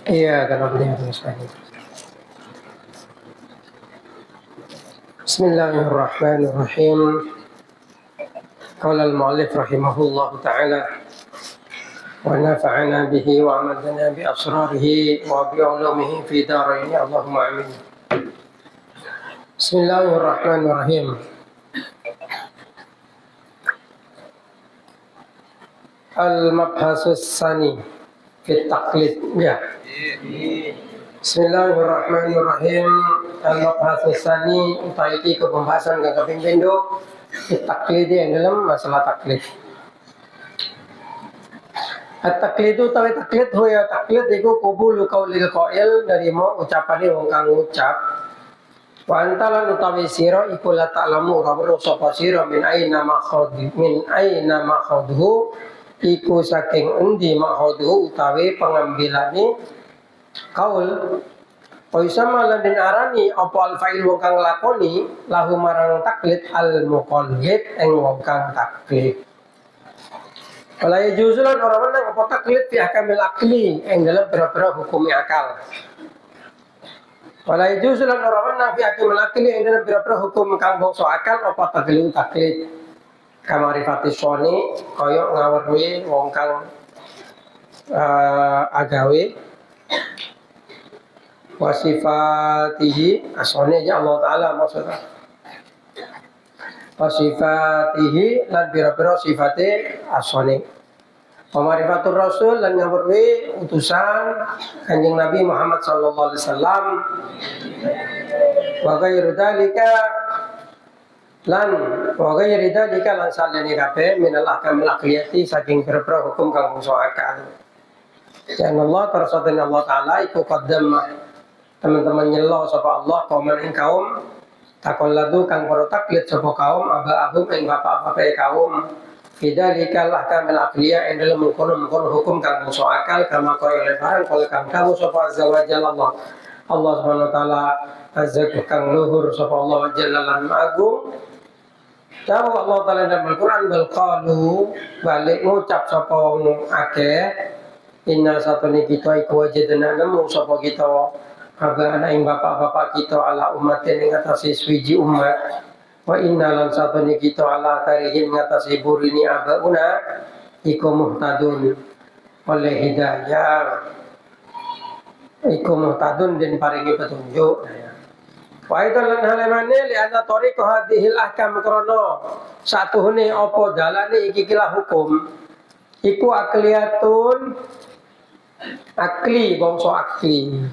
Iya, kalau beliau sekali. Bismillahirrahmanirrahim. Qala al-mu'allif rahimahullahu ta'ala wa nafa'ana bihi wa amadana bi asrarihi wa bi ulumihi fi darain. Allahumma amin. Bismillahirrahmanirrahim. Al-mabhasus sani fi taqlid. Ya. Bismillahirrahmanirrahim. Al-mabhasus sani utaiki ke pembahasan kang kaping pindho fi taqlid yang dalam masalah taklid. At-taklid itu tawi taklid hoya taklid iku qabulu qaulil qail dari mau ucapane wong kang ngucap. Wa antalan utawi sira iku la ta'lamu ora sapa sira min aina makhadhu iku saking endi makhadhu utawi pengambilane kaul. Paisama lan den arani apa al-fa'il wong kang lakoni lahu marang taklid al-muqallid ing wong kang taklid. Wala yajuzulan ora menang apa taklid fi ahkamil akli ing dalam pira-pira hukum akal. Wala yajuzulan ora menang fi ahkamil akli ing dalam pira-pira hukum kang bangsa akal apa taklid. Kamarifati soni kaya ngaweruhi wong kang agawe wasifatihi asone ya Allah taala maksudnya wasifatihi lan pira-pira sifate asone pamarifatur rasul lan ngawruhi utusan Kanjeng Nabi Muhammad sallallahu alaihi wasallam wa ghairu dzalika lan saliyane kabeh minal ahkamil aqliyati saking pira-pira hukum kang bangsa akal. Ya Allah tersadana Allah taala iku qaddamah teman-teman nyelo sapa Allah kaum ing kaum takalladu kang para taklid sapa kaum abahum ing bapak-bapak kaum bidzalika ahkamil aqliyah ing dalem mengkono hukum kang bangsa akal kama kaya lebaran kala kang kamu sapa azza wa jalla Allah Subhanahu wa taala azza kang luhur sapa Allah jalla lan agung. Tahu Allah taala dalam Al-Qur'an bal qalu balik ngucap sapa wong akeh inna satune kita iku wajadna nemu sapa kita aga ana ing bapak-bapak kita ala umatin ing atase swiji umat wa inna lan satune kita ala tarihin ing atase burini abauna iku muhtadun oleh hidayah iku muhtadun den paringi petunjuk. Wa idalan halamane li anna tariq hadhil ahkam krana satuhune apa dalane iki kilah hukum iku akliyatun akli bangsa akli.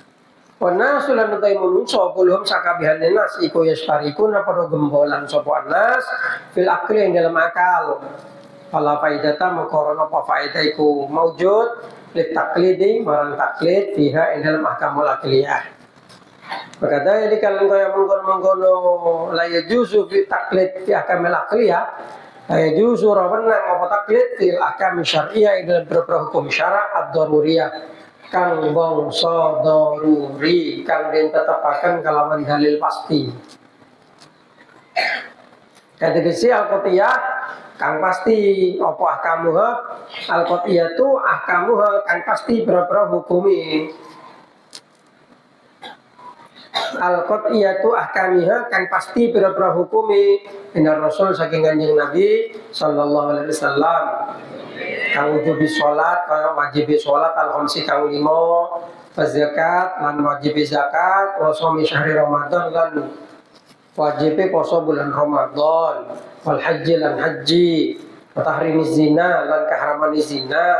Wana sulan utai menungso kulhum sakabihan nas iku yastariku na pada gembolan sapa nas fil akli yang dalam akal. Fala faidata maqarana apa faidah iku maujud li taklidi marang taklid fiha ing dalam ahkamul akliyah. Berkata ini kalau kaya mengkono la yajuzu fi taklid fi ahkamil akliyah la yajuzu rawanang apa taklid fil ahkam syar'iyyah ing dalam beberapa hukum syara' ad-daruriyah kang bangsa daruri kang den tetepaken kalawan dalil pasti. Kategori al-qat'iyah kang pasti apa ahkamuha al-qat'iyah tu ahkamuha kang pasti berapa hukumi. Al-qat'iyah tu ahkamiha kang pasti berapa hukumi benar Rasul saking Kanjeng Nabi sallallahu alaihi wasallam. Kang wujud sholat, kaya wajib sholat al-khamsi kang 5, zakat lan wajib zakat, puasa syahri Ramadan lan wajib puasa bulan Ramadan, wal haji lan haji, tahrim zina lan keharaman zina,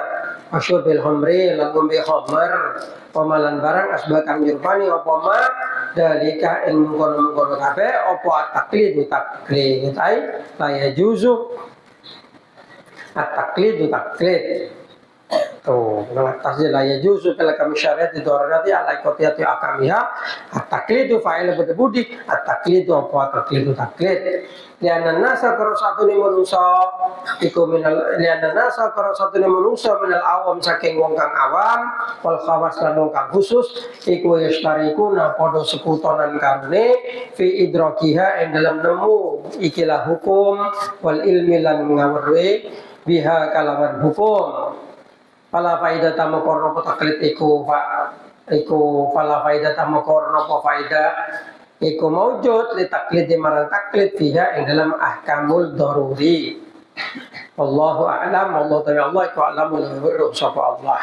asyurbil khamri lan ngombe khamar, pamalan barang asbab kang nyurpani apa ma dalika ing mengkono-mengkono kabeh apa taklid ai la yajuzu at-taklid tuh mengatasnya la yajuzu fil kami syariat itu orangati ala qatiyati akamiha at-taklid fa'il budi at-taklid apa taklid liana nasa karo satune manungsa iku minal liana nasa karo satune manungsa minal awam saking wong kang awam wal khawas lan wong kang khusus iku yastariku na padha sekutonan karone fi idrakiha ing dalam nemu ikilah hukum wal ilmi lan ngawruhi biha kalawan hukum. Pala faidah tamu korno taklid iku iku fala faidah tamokor nopo faidah iku maujud li taklid marang taklid fiha ing dalam ahkamul daruri. Wallahu a'lam, Allah ta'ala Allah iku alamul ghaibi sapa Allah.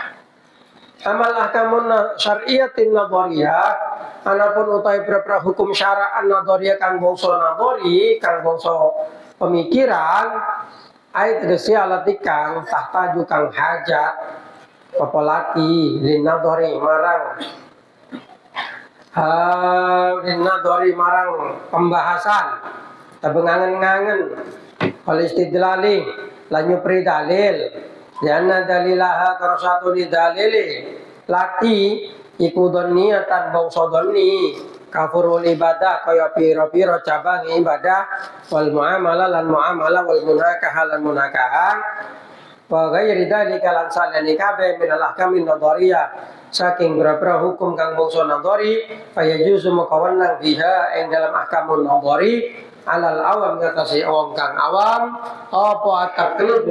Amal ahkamun syar'iyatin nadhariyah, anapun utawi pra hukum syara'an nadhariyah kang bangsa nadhari, kang bangsa pemikiran, ayat tegese alati kang tahtaju kang hajat apa lagi linadhari marang linadhari marang pembahasan tabengangen-ngangen wal istidlali lan nyupri dalil yana dalilaha karasatu li dalili lati iku doniatan bangsa doni kafurul ibadah kaya pira-pira cabang ibadah wal muamalah lan muamalah wal munakahah lan munakahah wa ghairi dzalika lan salani kabeh min al ahkamin nadhariyah saking berapa hukum kang bangsa nadhari fayajuzu makawanang fiha ing dalam ahkamun nadhari alal awam ngatasi awam kang awam apa taklid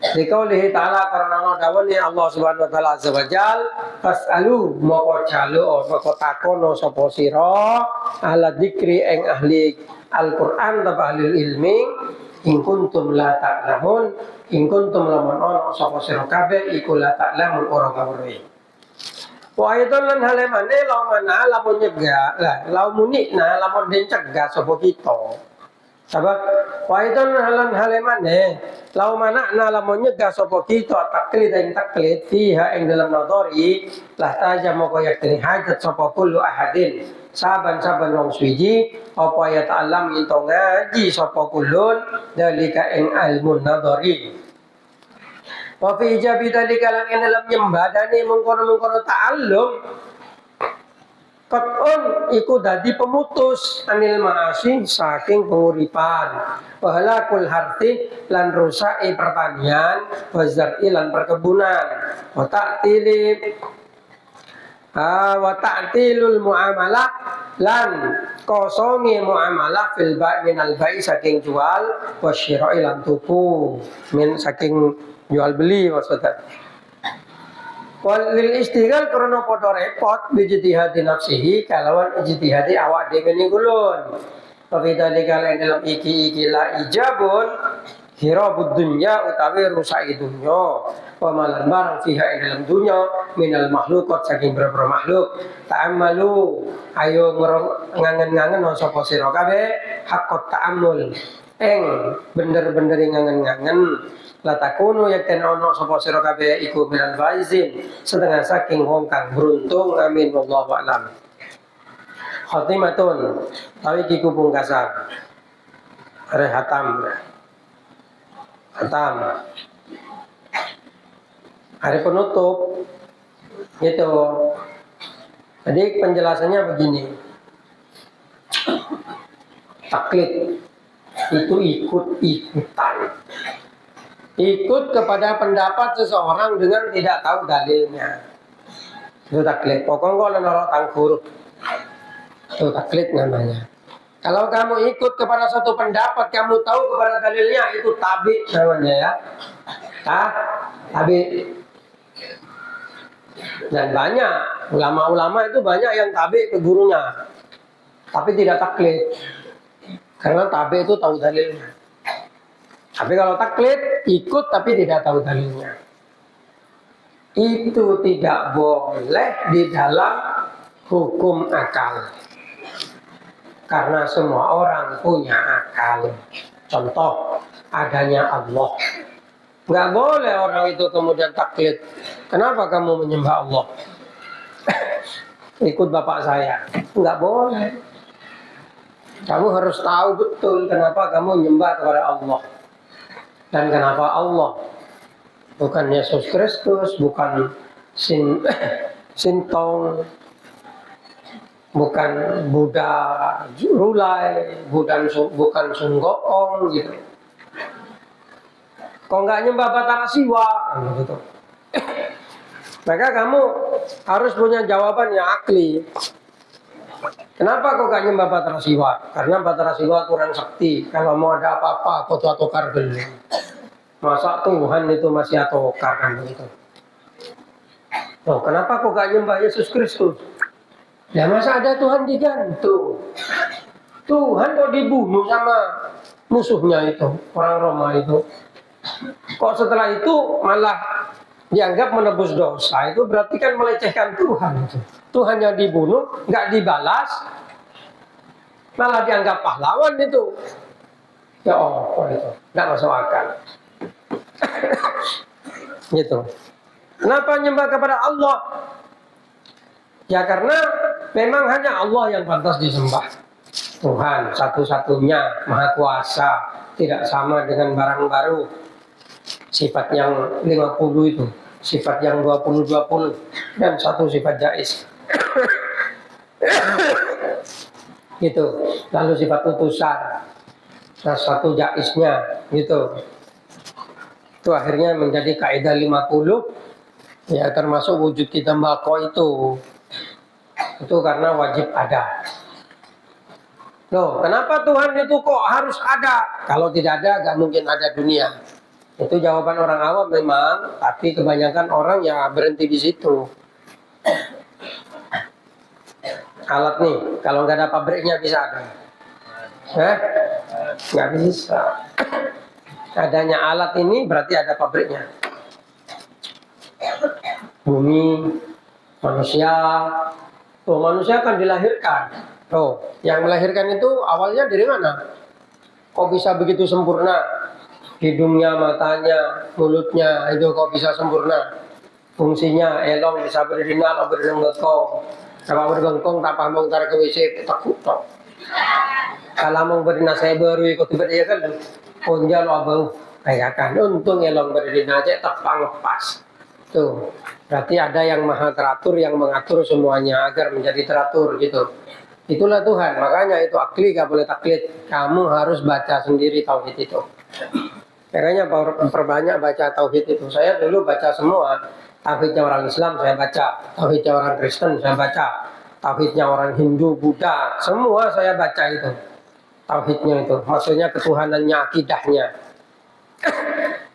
Dikaulihi ta'ala karena dawani Allah subhanahu wa ta'ala azza wa jal fas'alu moko jalu moko takono sapa sira ala dzikri ing ahli Al-Qur'an ta ahli ilmi in kuntum la ta'lamun in kuntum lamun ana sapa sira kabeh iku la ta'lamun ora kawruhi. Wa ayatan lan halemane lamun lamun nyegah lah lamun nikna lamun den cegah sapa kita. Sabab waiton halan halemane lau manakna lamun nyegah sapa kita taklid ing taklid fiha ing dalam nadhari lah taja moko yakni hajat sapa kullu ahadin saban-saban wong suci apa ya ta'allam ento ngaji sapa kullun dalika ing ilmu nadhari wa fi ijabi dalika lan ing dalam nyembadani mengkono-mengkono ta'allum Qat'un iku dadi pemutus anil ma'asi saking penguripan wahalakul harti lan rusai pertanian wazar'i lan perkebunan wa ta'tilul muamalah lan kosongi muamalah fil ba'i minal ba'i saking jual wasyira'i lan tuku min saking jual beli maksudnya walil istighal karena podo repot bijtihadi nafsihi kalawan ijtihadi awak dhewe ningulun. Pabidali kala dalam iki la ijabun hirabud dunya utawi rusak dunya wa malan barang fiha dalam dunya minal makhluqat saking beberapa makhluk ta'ammalu ayo ngangen-ngangen sapa sira kabeh hakot ta'ammul eng bener-bener ngangen-ngangen la takunu yakten ono sapa sira kabeh iku minal faizin setengah saking wong kang beruntung amin wallahu a'lam. Khatimatun tawi iki pungkasan hatam hari penutup gitu. Jadi penjelasannya begini, taklid itu ikut kepada pendapat seseorang dengan tidak tahu dalilnya. Itu taklid. Pokoknya kalau norok tangkur, itu taklid namanya. Kalau kamu ikut kepada suatu pendapat, kamu tahu kepada dalilnya, itu tabi namanya ya. Tabi. Dan banyak ulama-ulama itu banyak yang tabi ke gurunya, tapi tidak taklid. Karena tabi itu tahu dalilnya. Tapi kalau taklid ikut tapi tidak tahu dalilnya, itu tidak boleh di dalam hukum akal. Karena semua orang punya akal. Contoh adanya Allah. Nggak boleh orang itu kemudian taklid. Kenapa kamu menyembah Allah? Ikut bapak saya. Nggak boleh. Kamu harus tahu betul kenapa kamu menyembah kepada Allah. Dan kenapa Allah? Bukan Yesus Kristus, bukan Sintong, bukan Buddha Rulai, bukan Sunggoong gitu. Kok nggak nyembah Batara Siwa? Gitu. Maka kamu harus punya jawaban yang akli. Kenapa kok gak nyembah Batara Siwa? Karena Batara Siwa kurang sakti. Kalau mau ada apa-apa, aku tukar beli. Masa Tuhan itu masih atokar kan begitu. Oh, kenapa kok gak nyembah Yesus Kristus? Ya masa ada Tuhan digantung? Tuhan kok dibunuh sama musuhnya itu, orang Roma itu. Kok setelah itu malah dianggap menebus dosa? Itu berarti kan melecehkan Tuhan itu. Tuhan yang dibunuh, nggak dibalas, malah dianggap pahlawan itu. Ya Allah, itu nggak masuk akal. Gitu. Kenapa nyembah kepada Allah? Ya karena memang hanya Allah yang pantas disembah. Tuhan satu-satunya Maha Kuasa, tidak sama dengan barang baru. Sifat yang 50 itu, sifat yang 20-20, dan satu sifat jais. Gitu. Lalu sifat utusan, nah satu jaisnya, gitu. Itu akhirnya menjadi kaidah 50, ya termasuk wujud kita bako itu karena wajib ada. Loh, kenapa Tuhan itu kok harus ada? Kalau tidak ada, gak mungkin ada dunia. Itu jawaban orang awam memang, tapi kebanyakan orang ya berhenti di situ. Alat nih, kalau nggak ada pabriknya bisa ada? Nggak bisa. Adanya alat ini berarti ada pabriknya. Bumi, manusia. Tuh, manusia akan dilahirkan. Tuh, yang melahirkan itu awalnya dari mana? Kok bisa begitu sempurna? Hidungnya, matanya, mulutnya, itu kok bisa sempurna? Fungsinya, elong bisa berdina, berbengkong. Kalau berbengkong, tak paham tar ke WC, takut tok. Kalau mau berdina saya baru ikut berdina kan, ponjal abang, kayak kan. Untung elong berdina aja, tak lepas. Tuh, berarti ada yang maha teratur, yang mengatur semuanya agar menjadi teratur gitu. Itulah Tuhan, makanya itu akli gak boleh taklid. Kamu harus baca sendiri tauhid itu. Makanya perbanyak baca tauhid itu. Saya dulu baca semua. Tauhidnya orang Islam saya baca, tauhidnya orang Kristen saya baca, tauhidnya orang Hindu, Buddha, semua saya baca itu. Tauhidnya itu, maksudnya ketuhanannya, akidahnya.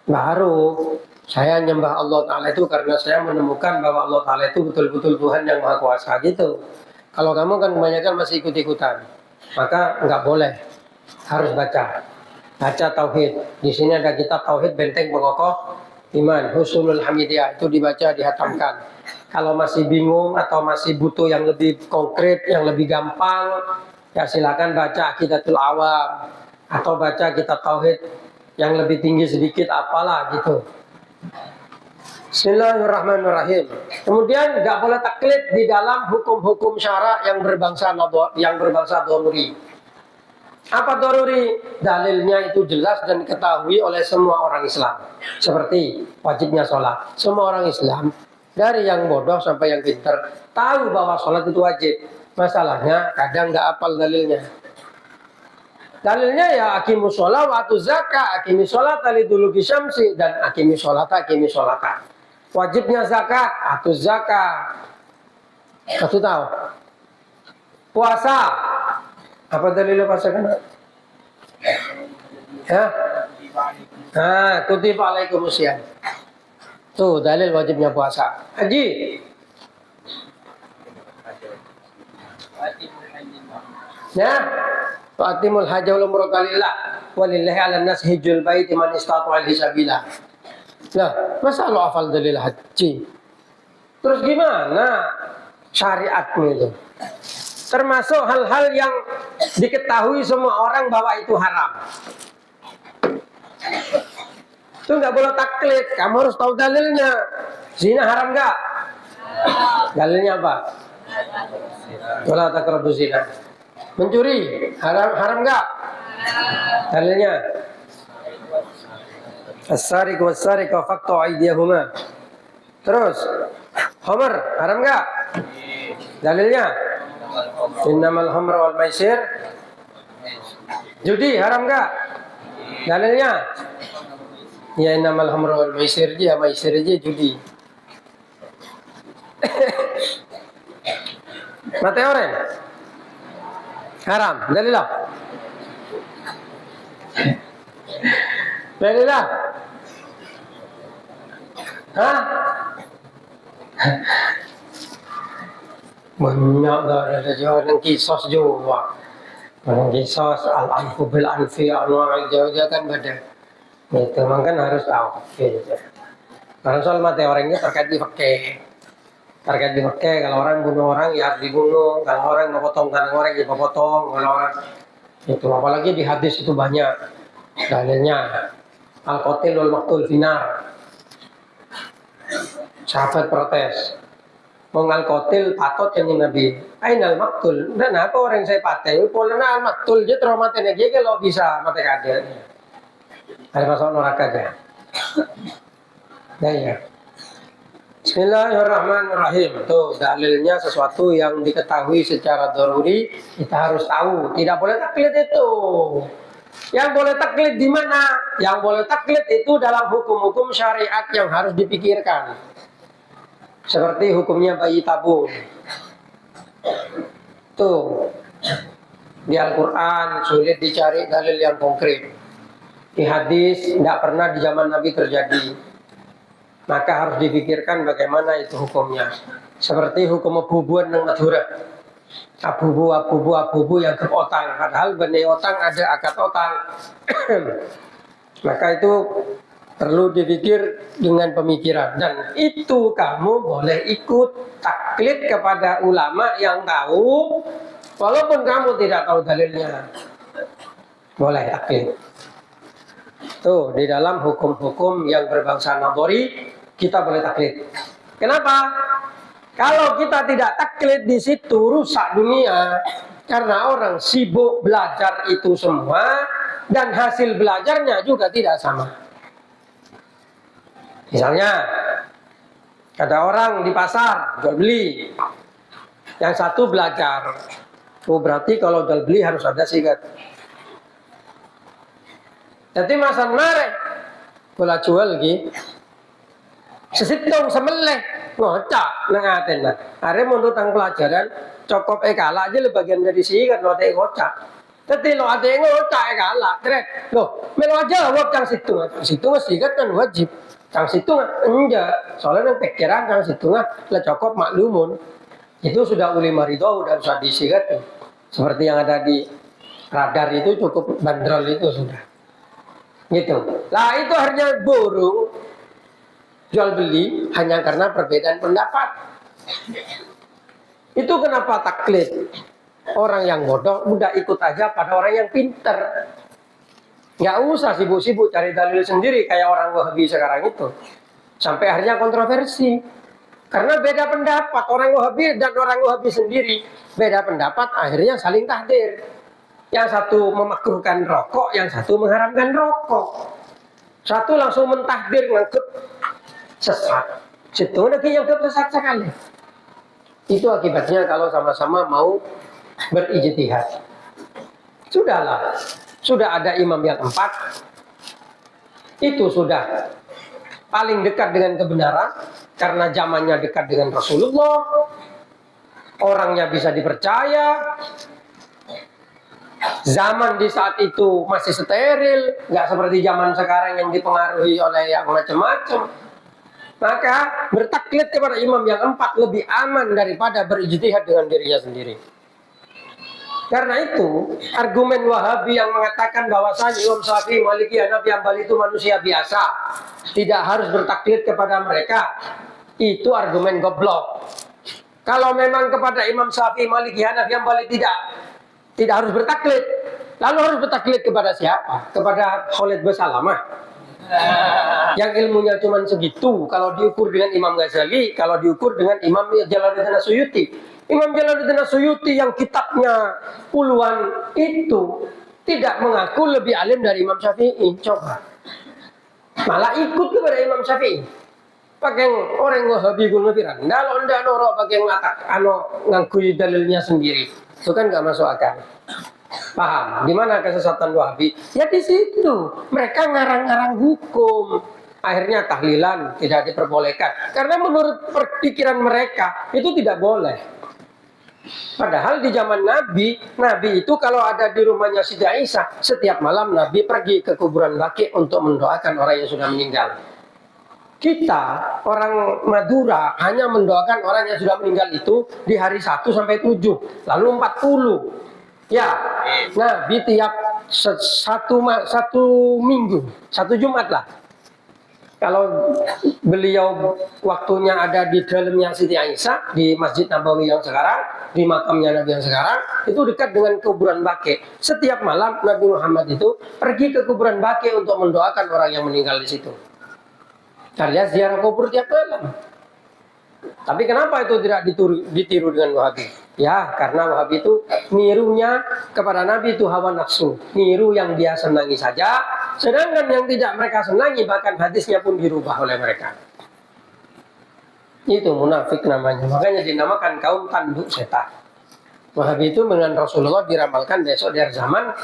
Baru saya nyembah Allah Ta'ala itu karena saya menemukan bahwa Allah Ta'ala itu betul-betul Tuhan yang Maha Kuasa gitu. Kalau kamu kan kebanyakan masih ikut-ikutan, maka nggak boleh, harus baca. Baca tauhid. Di sini ada kitab tauhid benteng pengokoh iman, Husnul Hamidiyah, itu dibaca, dihatamkan. Kalau masih bingung atau masih butuh yang lebih konkret, yang lebih gampang, ya silakan baca Aqidatul Awam atau baca kitab tauhid yang lebih tinggi sedikit, apalah gitu. Bismillahirrahmanirrahim. Kemudian nggak boleh taklid di dalam hukum-hukum syara yang berbangsa daruri. Apa daruri? Dalilnya itu jelas dan diketahui oleh semua orang Islam. Seperti wajibnya sholat. Semua orang Islam, dari yang bodoh sampai yang pintar, tahu bahwa sholat itu wajib. Masalahnya kadang nggak hafal dalilnya. Dalilnya ya aqimus sholat wa atuz zakat, aqimis sholat liduluki syamsi, dan aqimis sholat. Wajibnya zakat, atuz zakat. Satu tahu. Puasa. Apa dalilnya puasa kan? Ya. Kutiba alaikumusiyam. Tuh dalil wajibnya puasa. Haji. Ya. Fa'atimul hajja wal umrata lillah walillahi 'alan nas hajjul baiti man istata'a ilaihi sabila. Nah, masa lo hafal dalil haji? Terus gimana syariatmu itu? Termasuk hal-hal yang diketahui semua orang bahwa itu haram. Itu nggak boleh taklid, kamu harus tahu dalilnya. Zina haram nggak? Dalilnya apa? Wala taqrabuz zina. Mencuri haram nggak? Dalilnya? As-sariq was-sariq faqtu aydiyahuma. Terus, khamr haram nggak? Dalilnya? Innamal khamru wal maisir. Judi haram nggak? Dalilnya? Ya innamal khamru wal maisir aja, maisir aja judi. Mate oren haram. Dalilah. Hah? Banyak dah ada yang kisos juga. Yang kisos al-anfu bil anfi anwa dia kan beda. Itu memang kan harus tahu. Gitu. Kalau soal mati orangnya terkait di fakih. Terkait di fakih, kalau orang bunuh orang ya harus dibunuh. Kalau orang memotong tangan orang ya memotong. Kalau orang itu apalagi di hadis itu banyak dalilnya. Al-qatil wal maqtul finar. Sahabat protes. Mengal kotil patot yang Nabi. Ainal maktul. Dan apa orang saya pakai? Polana al maktul dia traumatin aja kalau bisa mati kader. Ada masuk neraka aja. Nah ya. Bismillahirrahmanirrahim. Tuh dalilnya sesuatu yang diketahui secara daruri kita harus tahu. Tidak boleh taklid itu. Yang boleh taklid di mana? Yang boleh taklid itu dalam hukum-hukum syariat yang harus dipikirkan. Seperti hukumnya bayi tabung. Tuh di Al-Quran sulit dicari dalil yang konkret. Di hadis tidak pernah di zaman Nabi terjadi. Maka harus dipikirkan bagaimana itu hukumnya. Seperti hukum abubuan yang Madura. Abubu yang berotang. Padahal benih otang ada akad otang. Maka itu perlu dipikir dengan pemikiran. Dan itu kamu boleh ikut taklid kepada ulama yang tahu, walaupun kamu tidak tahu dalilnya. Boleh taklid. Tuh, di dalam hukum-hukum yang berbangsa nabori, kita boleh taklid. Kenapa? Kalau kita tidak taklid di situ, rusak dunia. Karena orang sibuk belajar itu semua, dan hasil belajarnya juga tidak sama. Misalnya, ada orang di pasar jual beli, yang satu belajar. Oh berarti kalau jual beli harus ada sigat. Jadi masan mare, bola jual lagi, sesitung semeleh ngocak nengaten lah. Are menurut tang pelajaran cokop kalah aja le bagian dari sigat lo teh ngocak. Tapi lo ada yang ngocak kalah, tret. Lo melo aja lo cang situng sigat kan wajib. Kang situ enggak, soalnya kan pikiran kang situ lah cokop maklumun. Itu sudah uli marido udah bisa disikat. Seperti yang ada di radar itu cukup bandrol itu sudah. Gitu. Lah itu harga burung jual beli hanya karena perbedaan pendapat. Itu kenapa taklid? Orang yang bodoh udah ikut aja pada orang yang pinter. Nggak usah sibuk-sibuk cari dalil sendiri kayak orang Wahabi sekarang itu. Sampai akhirnya kontroversi. Karena beda pendapat. Orang Wahabi dan orang Wahabi sendiri beda pendapat, akhirnya saling tahdir. Yang satu memakruhkan rokok, yang satu mengharamkan rokok. Satu langsung mentahdir, nganggep sesat. Situ lagi yang sesat sekali. Itu akibatnya kalau sama-sama mau berijtihad. Sudahlah. Sudah ada imam yang 4. Itu sudah paling dekat dengan kebenaran. Karena zamannya dekat dengan Rasulullah. Orangnya bisa dipercaya. Zaman di saat itu masih steril. Nggak seperti zaman sekarang yang dipengaruhi oleh yang macam-macam. Maka bertaklid kepada imam yang 4 lebih aman daripada berijtihad dengan dirinya sendiri. Karena itu, argumen Wahabi yang mengatakan bahwasanya Imam Syafi'i, Maliki, Hanafi, Hambali itu manusia biasa, tidak harus bertaklid kepada mereka, itu argumen goblok. Kalau memang kepada Imam Syafi'i, Maliki, Hanafi, Hambali tidak harus bertaklid, lalu harus bertaklid kepada siapa? Kepada Khalid Basalamah, yang ilmunya cuma segitu. Kalau diukur dengan Imam Ghazali, kalau diukur dengan Imam Jalaluddin Suyuti. Imam Jalaluddin Suyuti yang kitabnya puluhan itu tidak mengaku lebih alim dari Imam Syafi'i. Coba. Malah ikut kepada Imam Syafi'i. Pakai orang Wahabi guna piran. Kalau ndak norok pakai ngatak, ngakui dalilnya sendiri. Itu kan nggak masuk akal. Paham? Di mana kesesatan Wahabi? Ya di situ. Mereka ngarang-ngarang hukum. Akhirnya tahlilan tidak diperbolehkan. Karena menurut pikiran mereka itu tidak boleh. Padahal di zaman Nabi itu kalau ada di rumahnya Siti Aisyah, setiap malam Nabi pergi ke kuburan Baqi untuk mendoakan orang yang sudah meninggal. Kita orang Madura hanya mendoakan orang yang sudah meninggal itu di hari 1 sampai 7, lalu 40. Ya, nah di tiap satu minggu, satu Jumat lah. Kalau beliau waktunya ada di dalamnya Siti Aisyah di Masjid Nabawi yang sekarang, di makamnya Nabi yang sekarang, itu dekat dengan kuburan Baqi. Setiap malam Nabi Muhammad itu pergi ke kuburan Baqi untuk mendoakan orang yang meninggal di situ. Alias ziarah kubur tiap malam. Tapi kenapa itu tidak ditiru dengan Wahabi? Ya, karena Wahabi itu nirunya kepada Nabi itu hawa nafsu, niru yang dia senangi saja, sedangkan yang tidak mereka senangi bahkan hadisnya pun dirubah oleh mereka. Itu munafik namanya, makanya dinamakan kaum tanduk setan. Wahabi itu dengan Rasulullah diramalkan besok dari zaman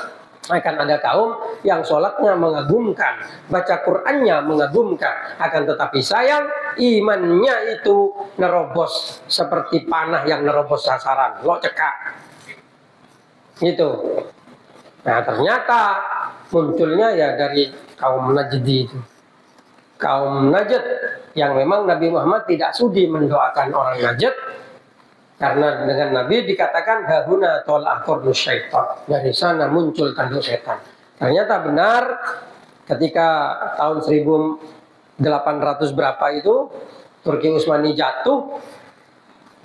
akan ada kaum yang sholatnya mengagumkan, baca Qur'annya mengagumkan, akan tetapi sayang imannya itu nerobos seperti panah yang nerobos sasaran, lo cekak. Gitu. Nah ternyata munculnya ya dari kaum Najdi itu, kaum Najd yang memang Nabi Muhammad tidak sudi mendoakan orang Najd. Karena dengan Nabi dikatakan hahuna tolak kornus syaitan, dari sana muncul tanduk setan. Ternyata benar ketika tahun 1800 berapa itu Turki Utsmani jatuh,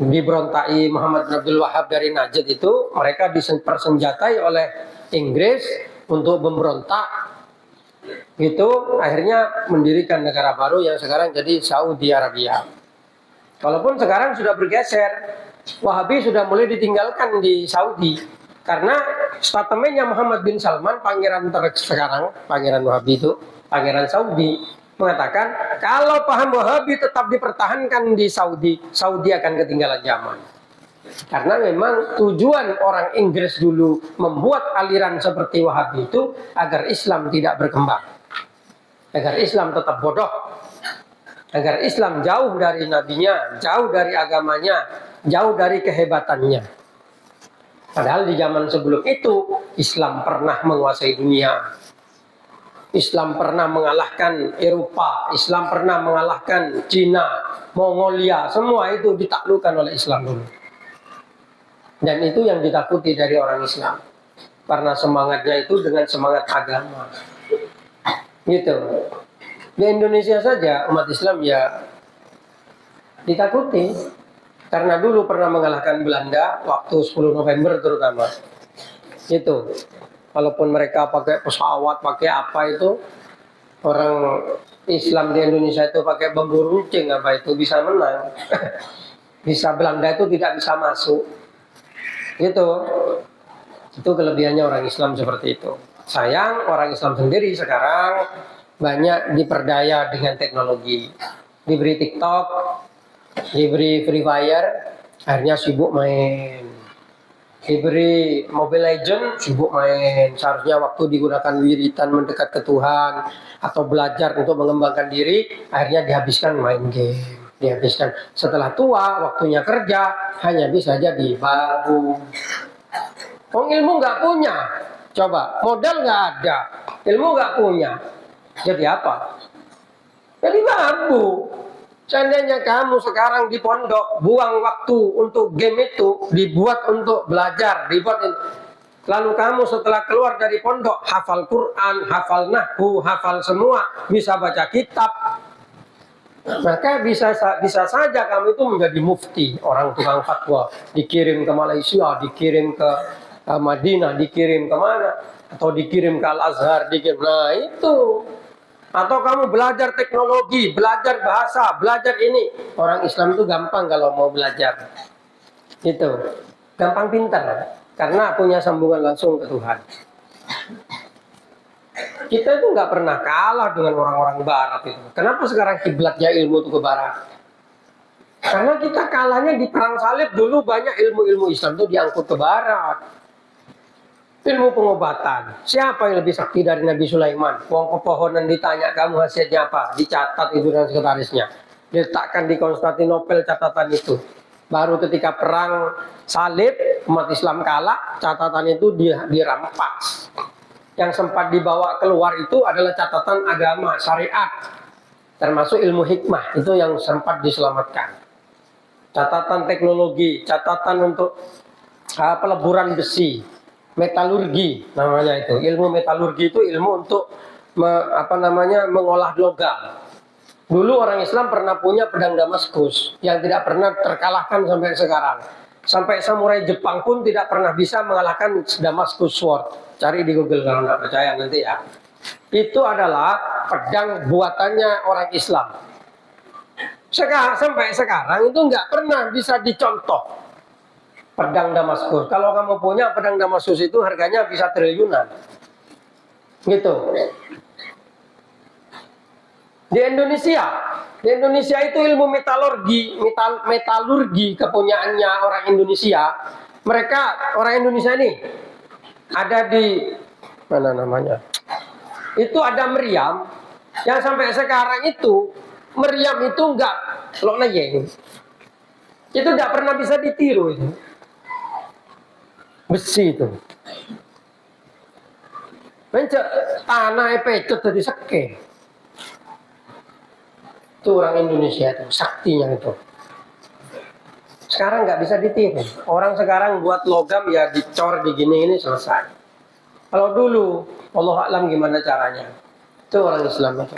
diberontai Muhammad bin Abdul Wahab dari Najd itu, mereka dipersenjatai oleh Inggris untuk memberontak. Itu akhirnya mendirikan negara baru yang sekarang jadi Saudi Arabia. Walaupun sekarang sudah bergeser, Wahabi sudah mulai ditinggalkan di Saudi karena statementnya Muhammad bin Salman, pangeran sekarang, pangeran Wahabi itu, pangeran Saudi, mengatakan kalau paham Wahabi tetap dipertahankan di Saudi, Saudi akan ketinggalan zaman. Karena memang tujuan orang Inggris dulu membuat aliran seperti Wahabi itu agar Islam tidak berkembang, agar Islam tetap bodoh, agar Islam jauh dari nabinya, jauh dari agamanya, jauh dari kehebatannya. Padahal di zaman sebelum itu Islam pernah menguasai dunia, Islam pernah mengalahkan Eropa, Islam pernah mengalahkan Cina, Mongolia, semua itu ditaklukkan oleh Islam dulu. Dan itu yang ditakuti dari orang Islam, karena semangatnya itu dengan semangat agama. Gitu. Di Indonesia saja umat Islam ya ditakuti. Karena dulu pernah mengalahkan Belanda waktu 10 November terutama. Itu. Walaupun mereka pakai pesawat, pakai apa itu, orang Islam di Indonesia itu pakai bambu runcing apa itu bisa menang. Bisa Belanda itu tidak bisa masuk. Gitu. Itu kelebihannya orang Islam seperti itu. Sayang orang Islam sendiri sekarang banyak diperdaya dengan teknologi. Diberi TikTok, diberi Free Fire, akhirnya sibuk main. Diberi Mobile Legend, sibuk main. Seharusnya waktu digunakan wiritan mendekat ke Tuhan atau belajar untuk mengembangkan diri, akhirnya dihabiskan main game. Dihabiskan. Setelah tua, waktunya kerja, hanya bisa jadi babu. Ilmu nggak punya. Coba, modal nggak ada, ilmu nggak punya. Jadi apa? Jadi babu. Seandainya kamu sekarang di pondok buang waktu untuk game itu, dibuat untuk belajar, lalu kamu setelah keluar dari pondok hafal Quran, hafal nahwu, hafal semua, bisa baca kitab, maka bisa saja kamu itu menjadi mufti, orang tukang fatwa, dikirim ke Malaysia, dikirim ke Madinah, dikirim ke mana, atau dikirim ke Al-Azhar, nah itu. Atau kamu belajar teknologi, belajar bahasa, belajar ini. Orang Islam itu gampang kalau mau belajar. Itu. Gampang pintar. Karena punya sambungan langsung ke Tuhan. Kita itu nggak pernah kalah dengan orang-orang barat itu. Kenapa sekarang kiblatnya ilmu itu ke barat? Karena kita kalahnya di perang salib dulu, banyak ilmu-ilmu Islam itu diangkut ke barat. Ilmu pengobatan, siapa yang lebih sakti dari Nabi Sulaiman? Wong pepohonan ditanya kamu hasilnya apa, dicatat itu dengan sekretarisnya, diletakkan di Konstantinopel catatan itu. Baru ketika perang salib umat Islam kalah, catatan itu dirampas. Yang sempat dibawa keluar itu adalah catatan agama syariat. termasuk ilmu hikmah itu yang sempat diselamatkan. Catatan teknologi, catatan untuk peleburan besi, metalurgi namanya itu. Ilmu metalurgi itu ilmu untuk mengolah logam. Dulu orang Islam pernah punya pedang Damaskus yang tidak pernah terkalahkan sampai sekarang. Sampai samurai Jepang pun tidak pernah bisa mengalahkan Damaskus Sword. Cari di Google kalau nggak percaya nanti ya. Itu adalah pedang buatannya orang Islam. Sampai sekarang itu nggak pernah bisa dicontoh pedang Damaskus. Kalau kamu punya pedang Damaskus itu harganya bisa triliunan. Gitu. Di Indonesia itu ilmu metalurgi kepunyaannya orang Indonesia. Mereka orang Indonesia ini ada di mana namanya? Itu ada meriam yang sampai sekarang itu meriam itu enggak lo nayeng. Itu enggak pernah bisa ditiru itu. Besi itu. Mencet tanah pecet dari seke. Itu orang Indonesia itu, saktinya itu. Sekarang nggak bisa ditiru. Orang sekarang buat logam ya dicor digini ini selesai. Kalau dulu, Allah alam gimana caranya. Itu orang Islam itu.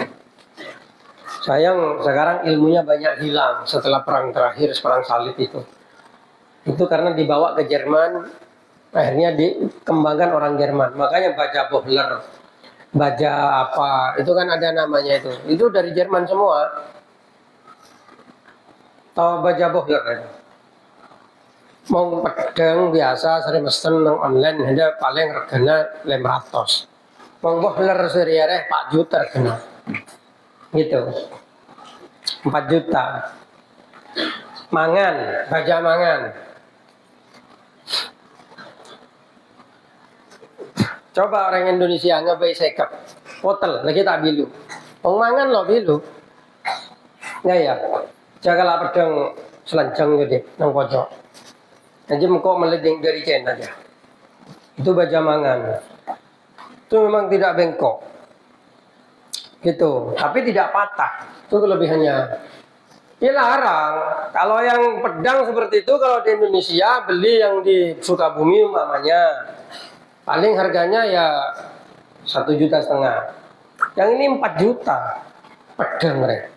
Sayang sekarang ilmunya banyak hilang setelah perang terakhir, perang salib itu. Itu karena dibawa ke Jerman, akhirnya dikembangkan orang Jerman. Makanya baja Bohler, baja apa, itu kan ada namanya itu. Itu dari Jerman semua. Tahu baja Bohler kan? Mau pedang biasa sering mesen nang online ada paling regana 500. Mau Bohler seriare 4 juta regana. Gitu. 4 juta. Mangan, baja mangan. Coba orang Indonesia ngebai sekep. Hotel lagi tak bilu. Wong mangan lo bilu. Ya. Jagalah pedang selanjang gede nang pojok. Nanti kok meleding dari China aja. Itu baja mangan. Itu memang tidak bengkok. Gitu, tapi tidak patah. Itu kelebihannya. Ya larang. Kalau yang pedang seperti itu kalau di Indonesia beli yang di Sukabumi umpamanya paling harganya ya 1,5 juta. Yang ini 4 juta pedang mereka.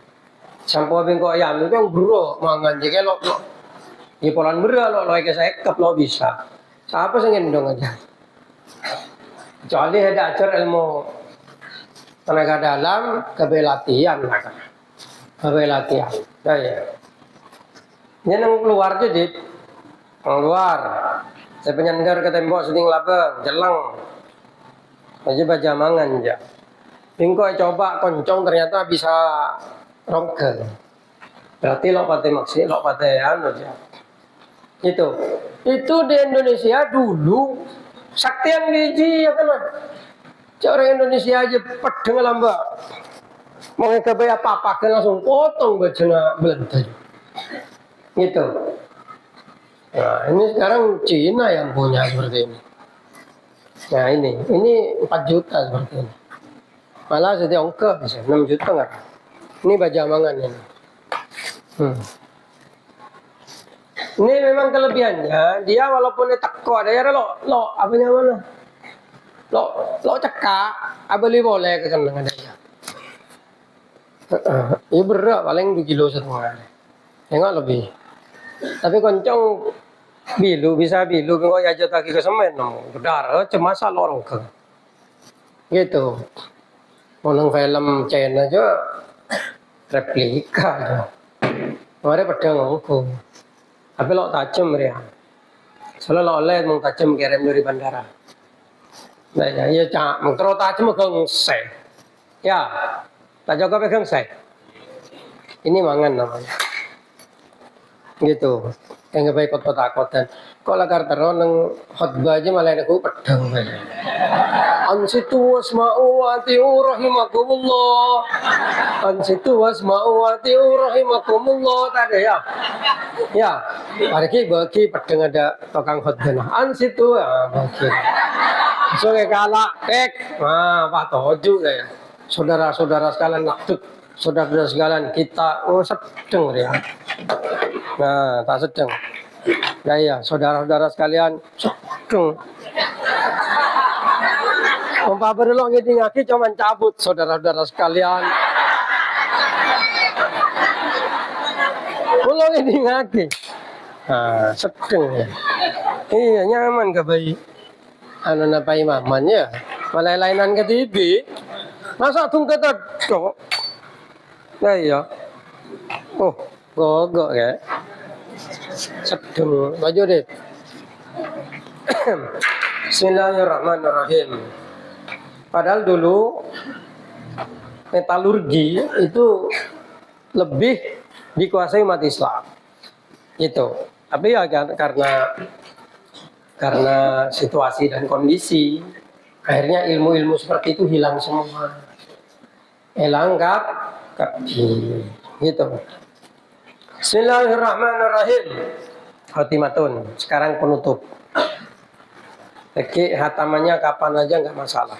Sampo bengkok ayam itu yang bro mangan jadi lo di polan bera lo kayak sekep lo bisa. Siapa sih ngendong aja. Kecuali ada ajar ilmu tenaga dalam kebelatihan lah kan. Kebelatihan. Ya. Ini yang keluar jadi keluar. Saya penyandar ke tembok seding labeng, jeleng. Aja baja mangan aja. Bingko coba koncong ternyata bisa rongkel. Berarti lo pate maksi, lo pate anu aja. Itu di Indonesia dulu saktian biji ya kan. Orang Indonesia aja pedeng lambak. Mau ngegawe apa-apa kan langsung potong bajana belentai. Gitu. Nah, ini sekarang Cina yang punya seperti ini. Nah, ini 4 juta seperti ini. Malah jadi ongkeh bisa 6 juta enggak? Ini baja mangan ini. Ini memang kelebihannya, dia walaupun dia teko ada ya lo apa namanya? Lo cekak, abeli boleh ke kenangan dia. Ini berat paling 2,5 kilo. Enggak lebih. Tapi koncong bilu bisa bilu kau aja kaki ke semen no. Bedar cemasa lorong ke. Gitu. Nonton film China aja replika aja. Mari pedang aku. Tapi lo tajam ya. Soalnya lo oleh mau tajam kirim dari bandara. Nah ya cak, mengkero tajam keng se. Ya, tak jaga pegang se. Ini mangan namanya. Gitu. Yang baik kotak-kotak. Kok lakar terus nang khotbah aja malah aku pedang. Ansitu wasma'u wa ati'u rahimakumullah. Ansitu wasma'u wa ati'u rahimakumullah. Tadi ya. Ya, bagi pedang ada tukang khotbah. Ansitu ya bagi. So kayak kalak tek. Nah, Pak Toju ya. Saudara-saudara sekalian lakdut. saudara-saudara sekalian kita sedang ya. Nah, tak sedang. Ya iya, saudara-saudara sekalian sedang. Umpah berelok ngiti ngaki cuman cabut saudara-saudara sekalian. Ulang ngiti ngaki. Nah, sedang ya. Iya, nyaman ke bayi. Anu napa imamannya? Malah lainan ke TV. Masa tung ketedok. Nah iya. Oh, gogok ya. Sedeng baju deh. Bismillahirrahmanirrahim. Padahal dulu metalurgi itu lebih dikuasai umat Islam. Itu. Tapi ya karena situasi dan kondisi, akhirnya ilmu-ilmu seperti itu hilang semua. Hilang gitu. Bismillahirrahmanirrahim. Khotimatun. Sekarang penutup. Oke, hatamannya kapan aja nggak masalah.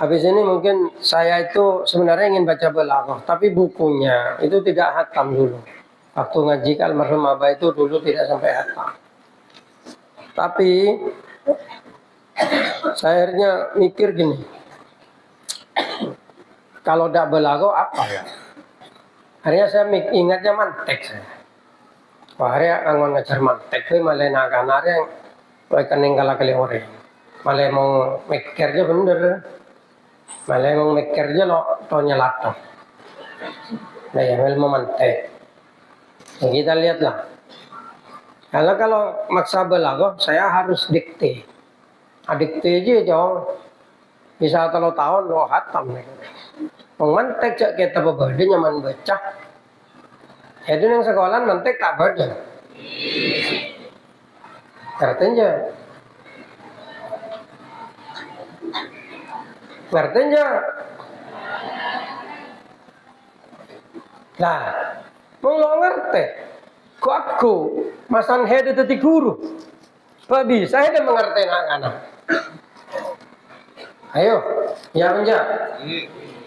Habis ini mungkin saya itu sebenarnya ingin baca balaghah, tapi bukunya itu tidak hatam dulu. Waktu ngaji ke almarhum Abah itu dulu tidak sampai hatam. Tapi saya akhirnya mikir gini, kalau tidak balaghah apa ya? Akhirnya saya ingatnya mantek saya. Wah, akhirnya angon ngajar mantek, tapi malah naga-naga yang rekening kalah kali orang. Malah mau mikirnya bener, malah mau mikirnya lo tonya lato. Nah ya ilmu mantek. Nah, kita lihatlah. Kalau maksa balaghah saya harus dikte. Dikte aja jauh. Bisa 3 tahun lo hatam. Mantek cak kita berbeda nyaman baca. Jadi yang sekolah mantek tak baca. Artinya nah, mau lo ngerti kok aku masan hede teti guru kok bisa hede mengerti anak-anak. Ayo ya penjak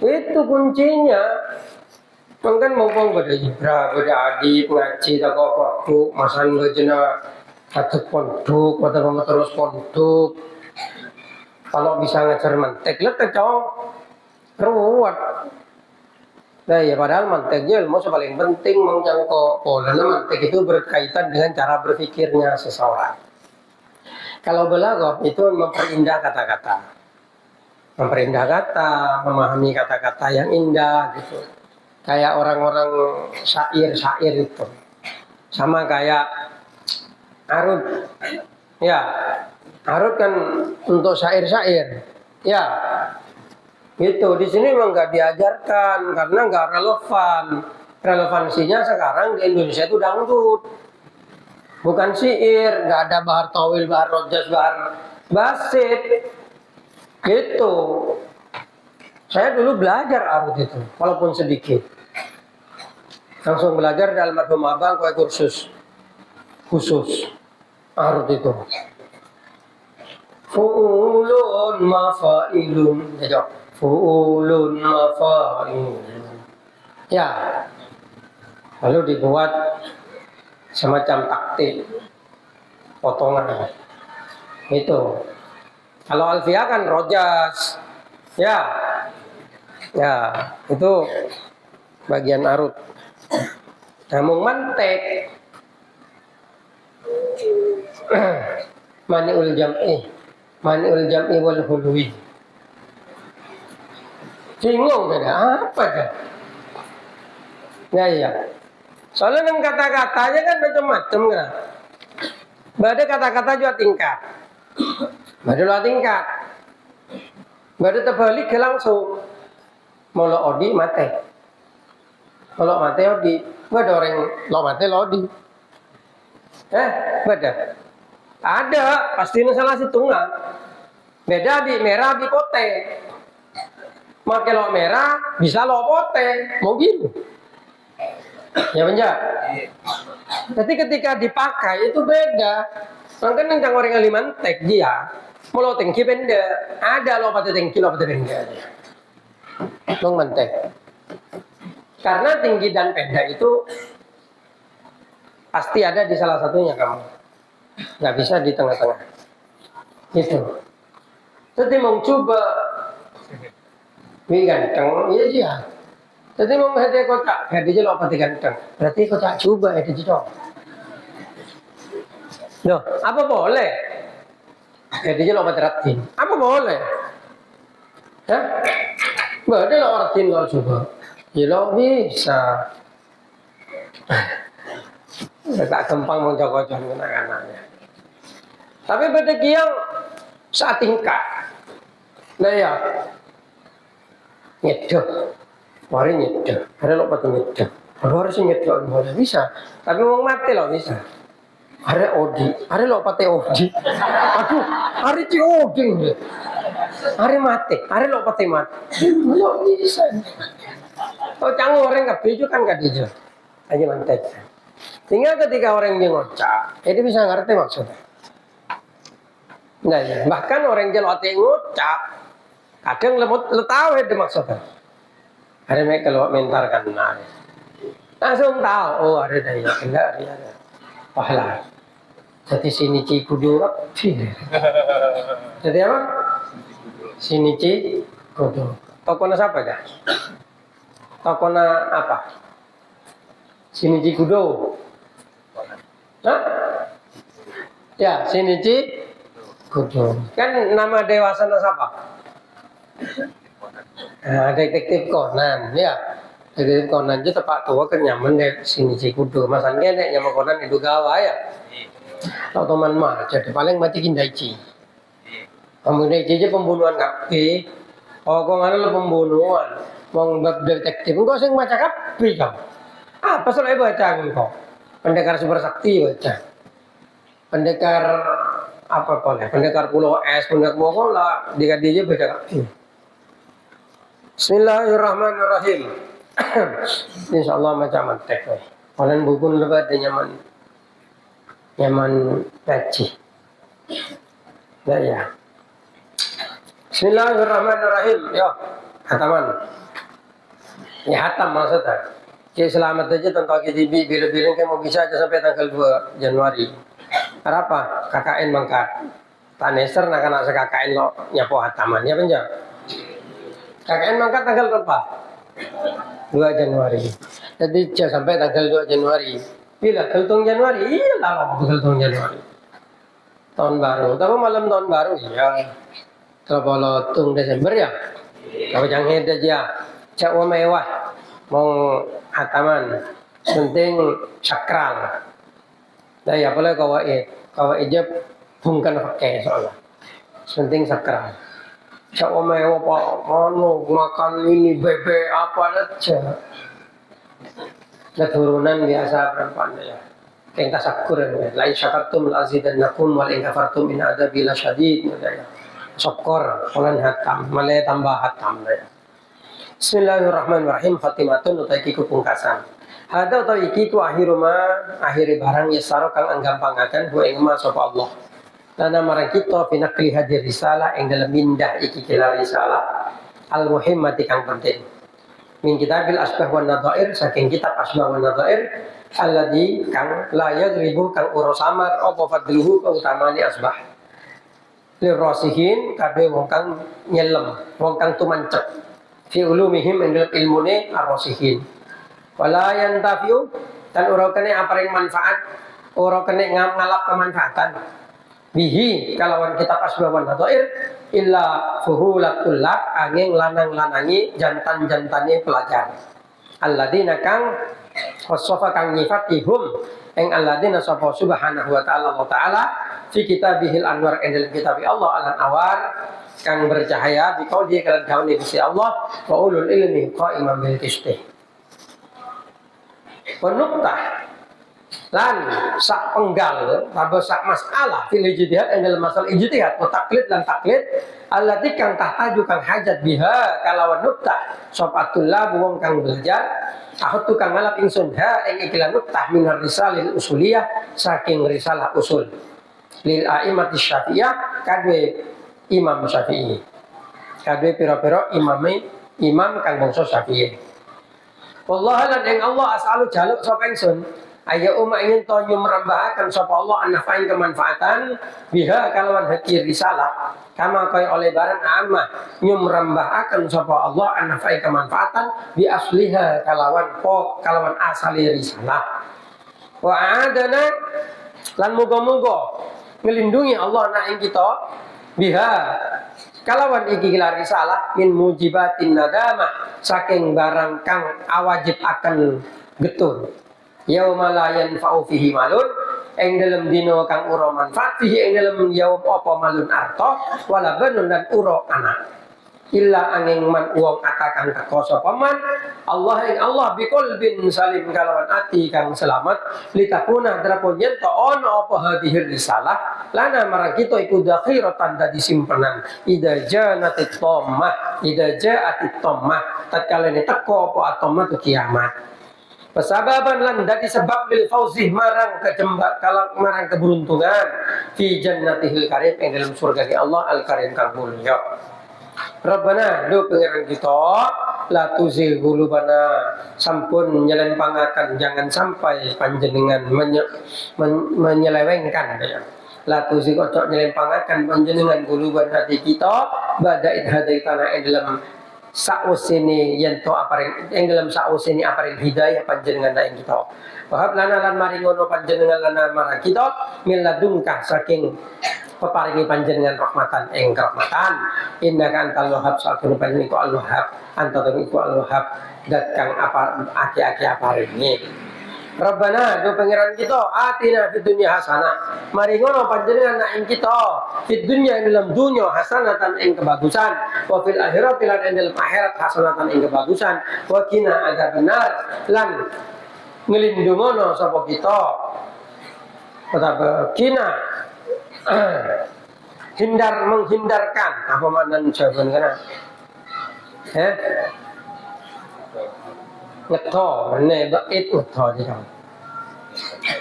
itu kuncinya. Mungkin mumpung pada ibra, pada adik ngaji tak kok masan bejena satu pondok atau terus pondok. Kalau bisa ngajar mantek, letak cowok ruwet. Nah ya padahal manteknya ilmu paling penting menjangkau polanya mantek itu berkaitan dengan cara berpikirnya seseorang. Kalau balaghah itu memperindah kata-kata, memahami kata-kata yang indah gitu. Kayak orang-orang syair itu, sama kayak arut, ya. Arut kan untuk syair-syair, ya, gitu. Di sini memang nggak diajarkan karena nggak relevan. Relevansinya sekarang di Indonesia itu dangdut, bukan syair. Nggak ada bahar tawil, bahar rojas, bahar basit, gitu. Saya dulu belajar arut itu, walaupun sedikit. Langsung belajar dalam almarhum Abang kursus khusus arut itu. Fu'ulun mafa'ilun. Fu'ulun mafa'ilun. Ya. Lalu dibuat semacam taktik potongan. Itu. Kalau alfiah kan rojas. Ya. Ya, itu bagian arut. Namun mantek mani'ul jam'i wal hulwi. Bingung beda apa kan? Ya iya. Soalnya dengan kata-katanya kan macam-macam kan. Bada kata-kata juga tingkat. Bada dua tingkat. Bada terbalik ke langsung. Molo odi mate. Molo mate odi. Bada orang lo mate lo odi. Bada. Ada, pasti salah si tunggal. Beda di merah di pote. Make lo merah bisa lo pote, mobil. Ya penjak. Jadi ketika dipakai itu beda. Mungkin yang orang aliman tek dia. Mau lo tengki benda, ada lo pada tengki lo pada benda. Long mantek. Karena tinggi dan pendek itu pasti ada di salah satunya kamu. Nggak bisa di tengah-tengah. Gitu. Jadi mau coba ganteng, iya dia. Jadi mau hati kocak, hati aja lo pati ganteng. Berarti kocak coba hati aja. Loh, apa boleh? Hati aja lo pati ratin. Apa boleh? Hah? Boleh lo ratin lo coba. Ya lo bisa. Tak gampang mau jago-jago anak-anaknya. Tapi pada yang saat tingkat, nah ya, nyedoh, mari nyedoh, ada lo pati nyedoh, harus nyedoh, nggak bisa. Tapi mau mati lo bisa. Ada odi, ada lo pati odi. Aduh, hari ci odi, hari mati, ada lo pati mati. Lo bisa. Oh canggih orang nggak biju kan nggak biju, aja mantek. Sehingga ketika orang yang ngocak, dia bisa ngerti maksudnya. Nah, ya. Bahkan orang yang hati ngocak, kadang lo tahu itu maksudnya. Ada mereka kalau mentar kan langsung tahu. Oh ada daya, enggak ada. Pahala. Jadi sini kudu jadi apa? Sini kudu. Tokona siapa ya? Tokona apa? Sini kudu. Hah? Ya, sini kudu. Kan nama dewasanya siapa? Nah, detektif Conan, ya. Detektif Conan itu tepat tua kan nyaman deh sini kudu. Masalahnya nek nyaman Conan itu gawa ya. Tahu teman mah, jadi paling mati Kindaichi. Kemudian Kindaichi pembunuhan kape. Oh, kok ngana lo pembunuhan. Mau detektif, enggak sih baca kape kau. Apa soalnya baca kau? Pendekar super sakti baca. Pendekar apa boleh? Pendekar pulau es, pendekar bola, dia baca kape. Bismillahirrahmanirrahim. Insyaallah macam mantek. Kalian buku lebat nyaman baca. Nah, ya. Bismillahirrahmanirrahim. Yo, hataman. Ya hatam maksudnya. Jadi selamat aja tentang KTB bila-bila kayak mau bisa aja sampai tanggal 2 Januari. Apa? KKN mangkat. Taneser nak kena KKN lo nyapo hataman ya penjam. KKN mangkat tanggal berapa? 2 Januari. Jadi sampai tanggal 2 Januari. Bila keltung Januari? Iya lah keltung Januari. Tahun baru. Tapi malam tahun baru ya. Kalau tung Desember ya. Kalau jangan aja. Cak mewah. Mau hataman. Penting sakral. Nah ya boleh kau ijab bukan pakai soalnya. Penting sakral. Cak mewah pak. Mano makan ini bebek apa aja. Keturunan biasa perempuan ya. Kayak tasakur ya. Lain syakartum azidannakum wal in kafartum in adzabi lasyadid ya. Syukur olan hatam, malay tambah hatam ya. Bismillahirrahmanirrahim. Khatimatun utai kiku pungkasan. Hada utai kiku akhiri barang yasaro kang anggampangaken hu ing ma sapa Allah. Lana marang kita pinakli hadir risalah ing dalam mindah iki kila risalah al muhimmati kang penting. Min kitabil asbah wan nadhair saking kitab asbah wan nadhair alladzi kang la yadribu kang ura samar apa fadluhu kautamani asbah lirrasihin kabeh wong kang nyelem wong kang tumancep fi ulumihim indal ilmune arrasihin wala yantafiu dan ora kene aparing manfaat ora kene ngalap kemanfaatan bihi kalawan kitab asbah wan nadhair illa fuhulatul lab angin lanang-lanangi jantan-jantane pelajar alladzina kang wasofa kang nyifatihum ing alladzina sapa subhanahu wa ta'ala wa ta'ala fi kitabihil anwar endel kitabi Allah alan awar kang bercahaya biqauli kalan kauni Gusti Allah wa ulul ilmi qaiman bil qisti wa nuqtah lan sak penggal atau sak masalah fil ijtihad ing dalam masalah ijtihad wa taklid lan taklid allati kang tahtaju kang hajat biha kalawan nuktah sopatul wong kang belajar ahut tukang ngalap ingsun ha ing ikilah nuktah minar risalil usuliyah saking risalah usul lil a'immati syafi'iyah kadwe imam syafi'i kadwe pira-pira imam kang bangsa syafi'i Wallahu lan ing Allah as'alu jaluk sapa ingsun aya ingin to nyumrambahaken sapa Allah anafain kemanfaatan biha kalawan hakir risalah kama kaya oleh barang amah nyumrambahaken sapa Allah anafain kemanfaatan bi asliha kalawan asali risalah wa adana lan muga-muga ngelindungi Allah na ing kita biha kalawan iki gelar risalah min mujibatin nadamah saking barang kang awajib akan getun yauma la yanfa'u fihi malun ing dalem dina kang ora manfaat fihi ing dalem yaum apa malun arta wala banun dan ura anak illa angin man wong atakan teko sapa man Allah ing Allah biqalbin salim kalawan ati kang selamat litakuna drapun yen to ono apa hadhir risalah lana marang kita iku dakhiratan dadi simpenan ida janatit tammah ida jaatit tammah tatkala ne teko apa atamah tu kiamat pesababan lan dadi sebab lil fauzi marang marang keberuntungan fi jannatihil karim ing dalam surga Allah al karim kang mulya. Rabbana do pangeran kita la tuzigh qulubana sampun nyelempangkan jangan sampai panjenengan menyelewengkan ya. La tuzigh ojo nyelempangkan panjenengan quluban hati kita ba'da hadaitana ing dalam sausene yen to apareng ing dalam sausene apareng hidayah panjenengan ing kita. Wahab lana lan maring ngono panjenengan lana marang kita miladungkah saking peparingi panjenengan rahmatan ing rahmatan innaka antal wahhab sakjroning panjenengan iku al wahhab antatung iku al wahhab dat kang apa aki-aki aparingi Rabbana do pangeran kita atina fid dunya hasanah mari ngono panjenengan nak ing kita fid dunya dalam dunya hasanatan ing kebagusan wa fil akhirati lan ing dalam akhirat hasanatan ing kebagusan wa qina adzabannar lan ngelindungono sapa kita betapa kina menghindarkan apa makna jawaban kana ngetho meneh bait ngetho iki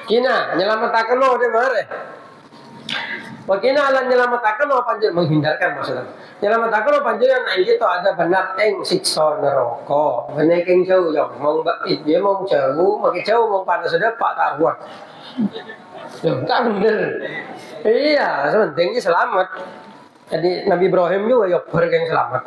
kina nyelametaken de mare Wakina lan nyelametaken panjenengan menghindarkan maksudnya nyelametaken panjenengan ing kita ada benar ing siksa neraka meneh king jauh ya mong bait dia mong jauh makin jauh mong panas sedep pak taruan kan bener iya sepentingnya selamat jadi Nabi Ibrahim juga ya berkeng selamat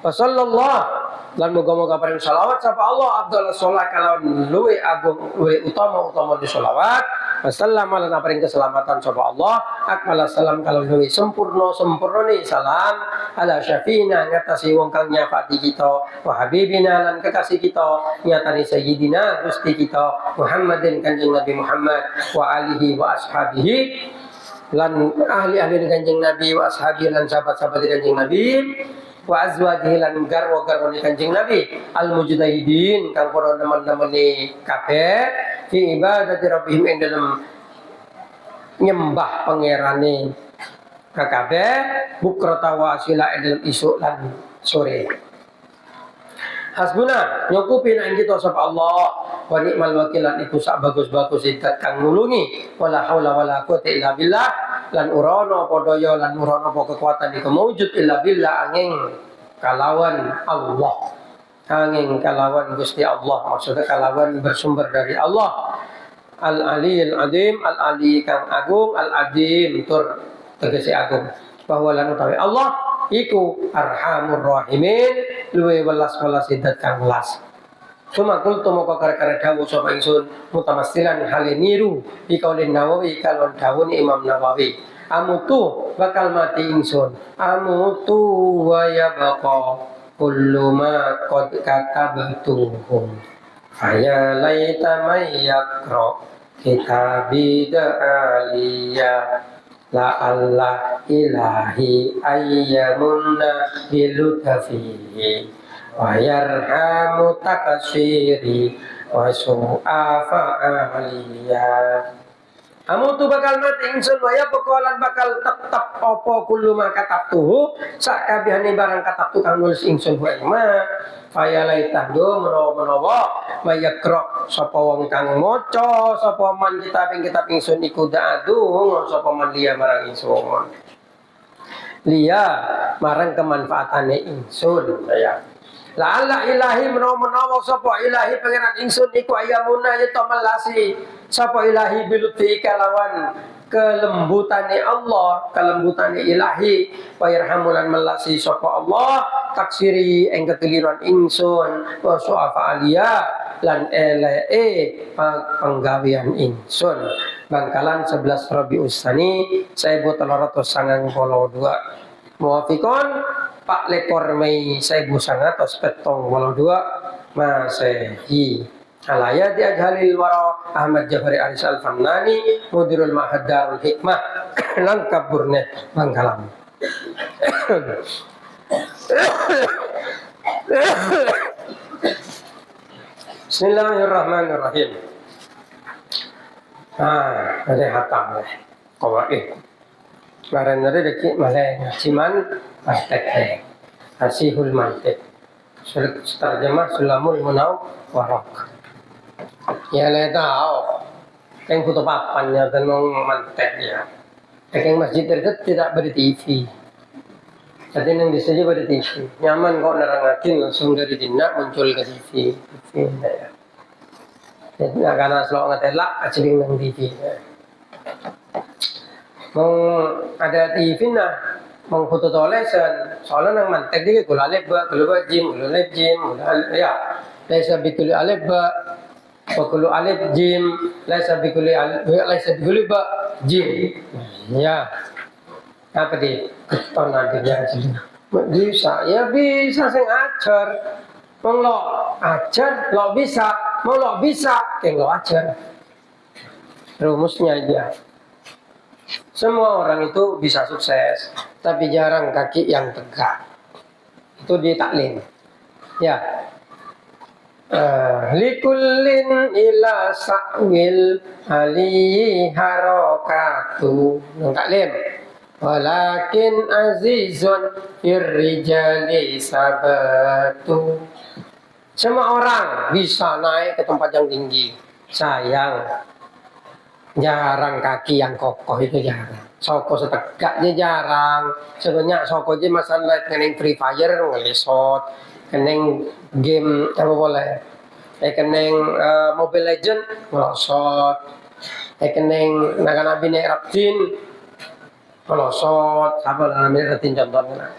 Wasallallahu lan moga-moga paring selawat sapa Allah Abdul sholat kalau luwe agung luwe utama di selawat wasallam lan paring keselamatan sapa Allah akmal salam kalau luwe sempurna nih salam ala syafina ngatasi wong kang nyafati kita wa habibina lan kekasih kita nyatani sayyidina gusti kita Muhammadin kanjeng Nabi Muhammad wa alihi wa ashabihi lan ahli-ahli kanjeng Nabi wa ashabihi lan sahabat-sahabat kanjeng Nabi wa azwajihi lan garwa-garwa kanjeng Nabi al mujtahidin kang para teman-temane kabeh fi ibadati rabbihim ing dalem nyembah pangerane kabeh bukrata wa asila ing dalem isuk lan sore hasbuna nyukupi nang kita sapa Allah wa ni'mal wakil lan iku sak bagus-bagus zat kang nulungi wala haula wala quwata illa billah lan urana padha ya lan urana apa kekuatan iku maujud illa billah angin kalawan Allah angin kalawan Gusti Allah maksudnya kalawan bersumber dari Allah al-aliyil azim al-ali kang agung al-azim tur tegese agung bahwa lan utawi Allah iku arhamur rahimin luwe welas zat kang welas Suma kultu moko kara-kara dawuh sapa ingsun mutamassilan hale niru bi kaulin Nawawi kalon dawuh Imam Nawawi amutu bakal mati ingsun amutu wa yabqa kullu ma qad katabtuhum faya laita may yaqra kitabi da'aliya la Allah ilahi ayyamunna bilutafihi wa yarhamu takasiri wa su'a fa'aliya amu tu bakal mati ingsun wa ya bakalan bakal tetep apa kullu ma katabtuhu sak kabehane barang katabtu kang nulis ingsun wa ma faya laitah do menawa mayakra sapa wong kang maca sapa man kitab ingsun iku da'adu sapa man liya marang ingsun liya marang kemanfaatane ingsun ya La'alla ilahi menawa sapa ilahi pangeran ingsun iku ayamuna ya melasi sapa ilahi bilutfi kalawan kelembutane Allah, kelembutane ilahi wa yarhamulan melasi sapa Allah taksiri ing kekeliruan ingsun wa su'afa alia lan elee penggawean ingsun. Bangkalan 11 Rabiul Tsani 1392 muwafiqon Pak Lekor Mei 1972 Masehi. Alaya di Ajhalil Wara Ahmad Jafari Aris Al-Fannani Mudirul Ma'had Darul Hikmah Langkap Burne Bangkalan. Bismillahirrahmanirrahim. Ada hatam lah kawaid. Kemarin ada deki malay ngajiman mantek hasihul mantek. Terjemah Sulamul Munawwarah. Ya le tahu. Keng foto papannya tenong mantek ya. Keng masjid itu tidak ber TV. Jadi yang di sini ber TV. Nyaman kok nerangakin langsung dari dina muncul ke TV. TV ya. Jadi karena selalu ngetelak ajarin nang TV. Mau ada TV nah, mau foto tolesan, soalnya nang mantek dia kalau alif ba, jim, ya, laisa bikuli alif ba, kalau alif jim, laisa bikuli ba, jim, ya, apa di keton nantinya sih, bisa, ya bisa sing ajar, mau lo ajar, lo bisa, mau lo bisa, kayak lo ajar, rumusnya aja. Semua orang itu bisa sukses, tapi jarang kaki yang tegak. Itu di taklim. Ya. Likullin ila sa'wil ali harakatu. Taklim. Walakin azizun firrijali sabatu. Semua orang bisa naik ke tempat yang tinggi. Sayang. Jarang kaki yang kokoh itu jarang. Soko setegaknya jarang. Sebenarnya soko aja masalah kening Free Fire ngelesot, kening game apa boleh, kening Mobile Legend ngelosot, kening nabi Raptin ngelosot. Siapa namanya Raptin contohnya?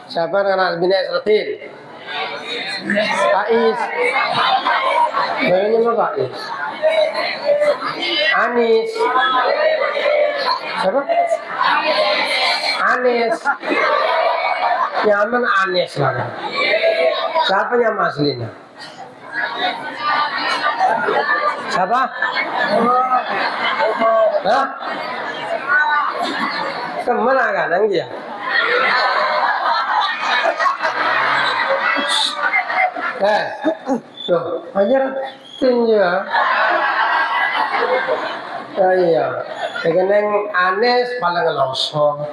Siapa nabi Raptin? Ais. Namanya apa Ais? Anis. Siapa? Anis. Nyaman Anis lah. Siapa yang aslinya? Siapa? Hah? Kemana kan dia? Tuh, ajar tinja. Iya, dengan Anes paling ngelosong.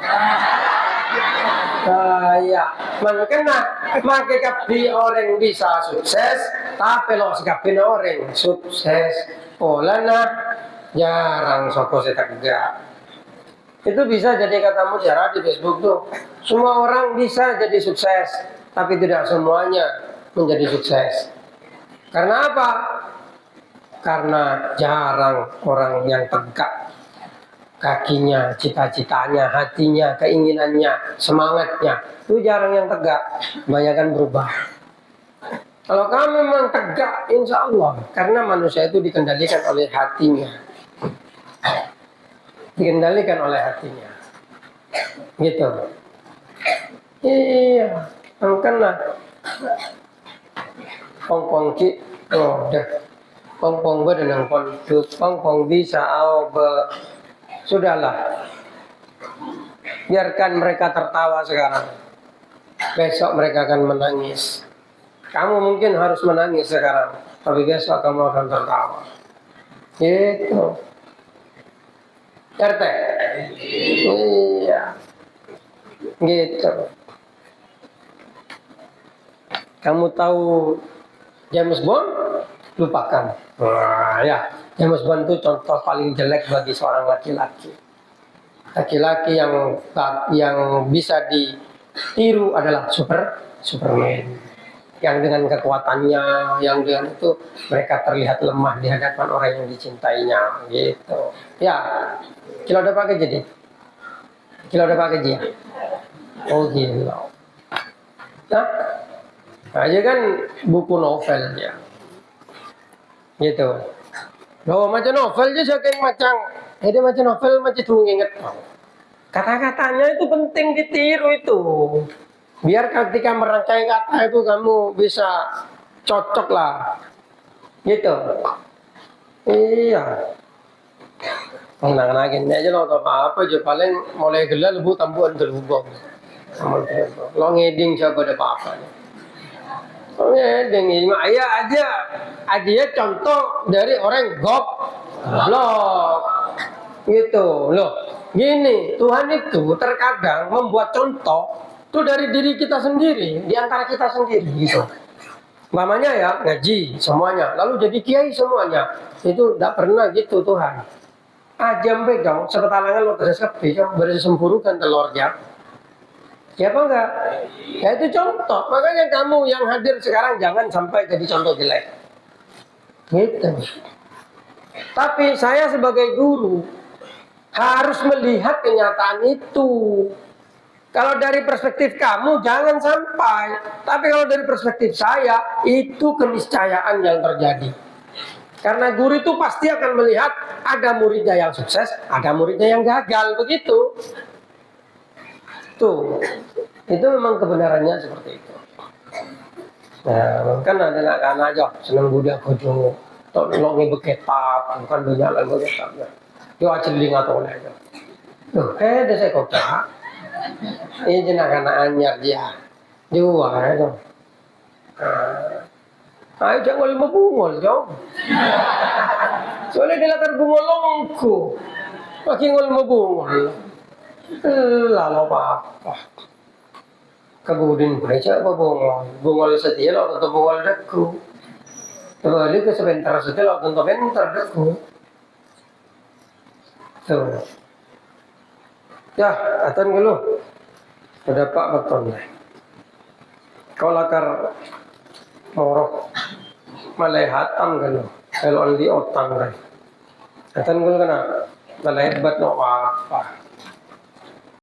Iya, makanya makai kapi orang bisa sukses, tapi lo sekapin orang sukses. Polana jarang soko setegak. Itu bisa jadi kata mutiara di Facebook tuh. Semua orang bisa jadi sukses, tapi tidak semuanya menjadi sukses. Karena apa? Karena jarang orang yang tegak kakinya, cita-citanya, hatinya, keinginannya, semangatnya. Itu jarang yang tegak, kebanyakan berubah. Kalau kamu memang tegak, insya Allah. Karena manusia itu dikendalikan oleh hatinya. Dikendalikan oleh hatinya. Gitu. Iya, makanya pong-pong ki, udah pong-pong berenang pondok, pong-pong bisa sudahlah, biarkan mereka tertawa sekarang, besok mereka akan menangis. Kamu mungkin harus menangis sekarang, tapi besok kamu akan tertawa. Gitu. RT. Iya. Gitu. Kamu tahu James Bond? Lupakan. Wah, ya. James Bond itu contoh paling jelek bagi seorang laki-laki. Laki-laki yang bisa tiru adalah Superman. Yang dengan kekuatannya, yang dengan itu mereka terlihat lemah di hadapan orang yang dicintainya, gitu. Ya, kilo ada pakai jadi, kilo ada pakai dia. Oh gila. Nah, aja kan buku novel ya, gitu. Loh macam novel aja saking macam, dia macam novel macam tuh inget. Kata-katanya itu penting ditiru itu. Biar ketika merangkai kata itu kamu bisa cocok lah. Gitu. Iya. Nang-nangin aja lo apa aja paling mulai gelap lebu tambuhan terhubung. Lo ngeding siapa ada apa-apa. Lo ngeding ini ayah aja contoh dari orang goblok. Gitu loh. Gini, Tuhan itu terkadang membuat contoh itu dari diri kita sendiri, di antara kita sendiri gitu. Mamanya ya ngaji semuanya, lalu jadi kiai semuanya. Itu tidak pernah gitu Tuhan. Ajam pegang sepetalangan lo terus kepegang bersempurkan telurnya. Siapa enggak? Ya itu contoh. Makanya kamu yang hadir sekarang jangan sampai jadi contoh jelek. Gitu. Tapi saya sebagai guru harus melihat kenyataan itu. Kalau dari perspektif kamu jangan sampai. Tapi kalau dari perspektif saya itu keniscayaan yang terjadi. Karena guru itu pasti akan melihat ada muridnya yang sukses, ada muridnya yang gagal, begitu. Tuh, itu memang kebenarannya seperti itu. Nah, kan ada anak-anak aja senang budak kujung, tolongnya beketap, bukan berjalan beketapnya. Yo aceling atau aja. Tuh, ada saya kota. Ini jenak-anak anyar dia. Dua itu. Ayo jangan lima bungol jauh. Soalnya di latar bungol longku. Makin ngol lima bungol. Lalu apa? Kebudin gereja apa bungol? Bungol setia lo tentu bungol deku. Kembali ke sebentar setia lo tentu bentar deku. Tuh. Ya, atan dulu. Udah Pak beton lah. Kau lakar morok malehatan kan kalau di otang kan. Atan dulu kena malaikat no apa.